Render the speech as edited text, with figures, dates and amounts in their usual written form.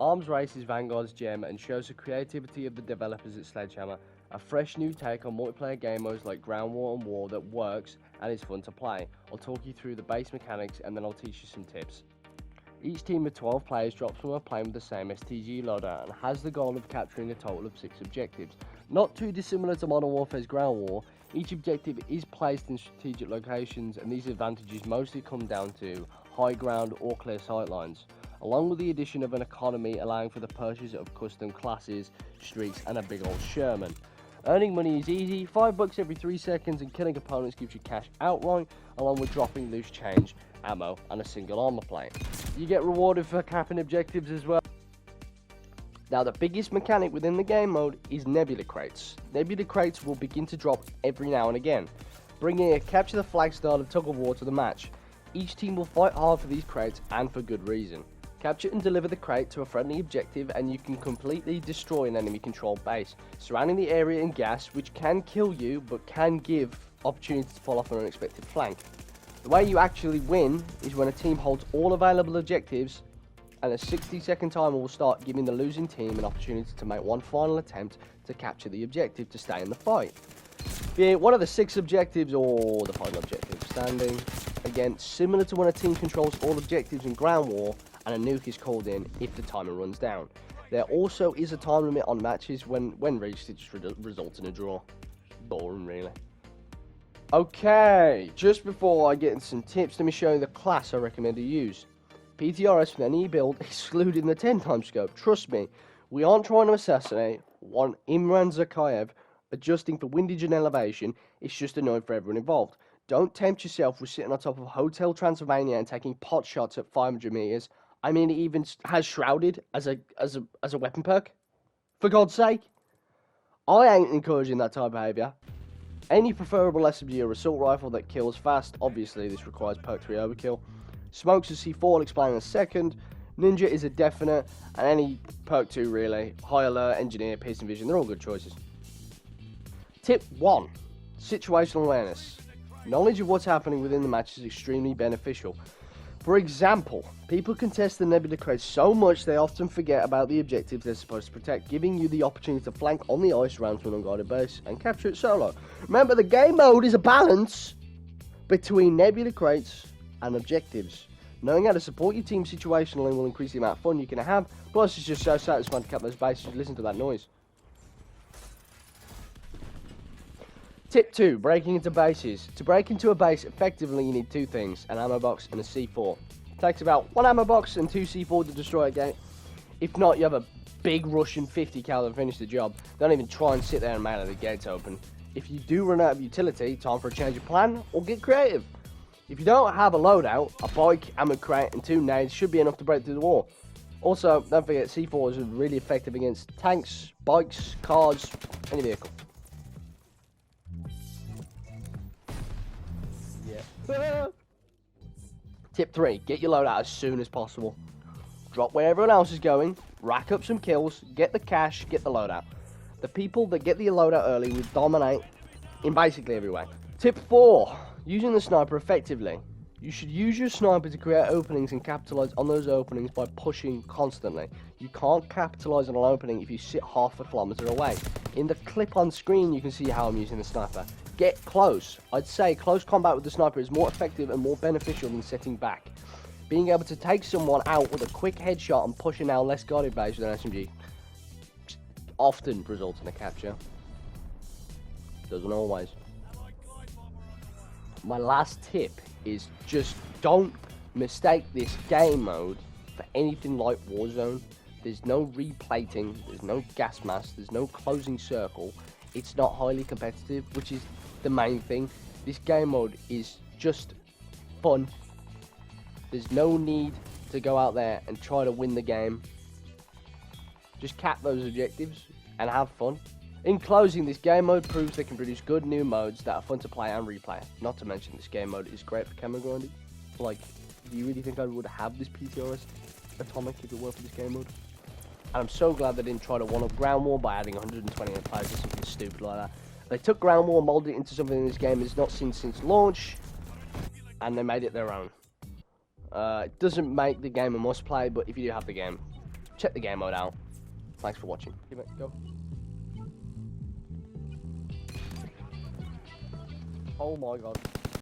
Arms races Vanguard's gem and shows the creativity of the developers at Sledgehammer, a fresh new take on multiplayer game modes like Ground War and War that works and is fun to play. I'll talk you through the base mechanics and then I'll teach you some tips. Each team of 12 players drops from a plane with the same STG loadout and has the goal of capturing a total of 6 objectives. Not too dissimilar to Modern Warfare's Ground War, each objective is placed in strategic locations and these advantages mostly come down to high ground or clear sightlines, along with the addition of an economy allowing for the purchase of custom classes, streaks and a big old Sherman. Earning money is easy, $5 every 3 seconds, and killing opponents gives you cash outright, along with dropping loose change, ammo, and a single armor plate. You get rewarded for capping objectives as well. Now, the biggest mechanic within the game mode is Nebula Crates. Nebula Crates will begin to drop every now and again, bringing a capture the flag style of tug of war to the match. Each team will fight hard for these crates, and for good reason. Capture and deliver the crate to a friendly objective and you can completely destroy an enemy controlled base, surrounding the area in gas, which can kill you but can give opportunity to fall off an unexpected flank. The way you actually win is when a team holds all available objectives and a 60-second timer will start, giving the losing team an opportunity to make one final attempt to capture the objective to stay in the fight. Be it one of the 6 objectives or the final objective standing. Again, similar to when a team controls all objectives in Ground War and a nuke is called in if the timer runs down. There also is a time limit on matches. When reached, it just results in a draw. Boring, really. Okay, just before I get into some tips, let me show you the class I recommend you use. PTRS with any build, excluding the 10x scope. Trust me, we aren't trying to assassinate one Imran Zakayev. Adjusting for windage and elevation, it's just annoying for everyone involved. Don't tempt yourself with sitting on top of Hotel Transylvania and taking pot shots at 500 meters. I mean, it even has Shrouded as a weapon perk. For God's sake. I ain't encouraging that type of behaviour. Any preferable SMG or assault rifle that kills fast. Obviously, this requires perk 3 overkill. Smokes a C4, I'll explain in a second. Ninja is a definite. And any perk 2 really. High alert, engineer, piercing vision. They're all good choices. Tip 1. Situational awareness. Knowledge of what's happening within the match is extremely beneficial. For example, people contest the Nebula Crates so much they often forget about the objectives they're supposed to protect, giving you the opportunity to flank on the ice around to an unguarded base and capture it solo. Remember, the game mode is a balance between Nebula Crates and objectives. Knowing how to support your team situationally will increase the amount of fun you can have, plus it's just so satisfying to cap those bases. Listen to that noise. Tip 2, breaking into bases. To break into a base effectively, you need 2 things, an ammo box and a C4. It takes about 1 ammo box and 2 C4 to destroy a gate. If not, you have a big Russian 50 cal to finish the job. Don't even try and sit there and man the gates open. If you do run out of utility, time for a change of plan or get creative. If you don't have a loadout, a bike, ammo crate and 2 nades should be enough to break through the wall. Also, don't forget C4 is really effective against tanks, bikes, cars, any vehicle. Tip 3, get your loadout as soon as possible. Drop where everyone else is going, rack up some kills, get the cash, get the loadout. The people that get the loadout early will dominate in basically every way. Tip 4, using the sniper effectively. You should use your sniper to create openings and capitalize on those openings by pushing constantly. You can't capitalize on an opening if you sit half a kilometer away. In the clip on screen, you can see how I'm using the sniper. Get close. I'd say close combat with the sniper is more effective and more beneficial than sitting back. Being able to take someone out with a quick headshot and push an now less guarded base with an SMG often results in a capture. Doesn't always. My last tip is just don't mistake this game mode for anything like Warzone. There's no replating, there's no gas mask, there's no closing circle. It's not highly competitive, which is the main thing. This game mode is just fun. There's no need to go out there and try to win the game. Just cap those objectives and have fun. In closing, this game mode proves they can produce good new modes that are fun to play and replay. Not to mention, this game mode is great for camera grinding. Like, do you really think I would have this PTRS Atomic if it weren't for this game mode? And I'm so glad they didn't try to one-up Ground War by adding 128 players or something stupid like that. They took Ground War and molded it into something in this game that's not seen since launch, and they made it their own. It doesn't make the game a must-play, but if you do have the game, check the game mode out. Thanks for watching. Go. Oh my god.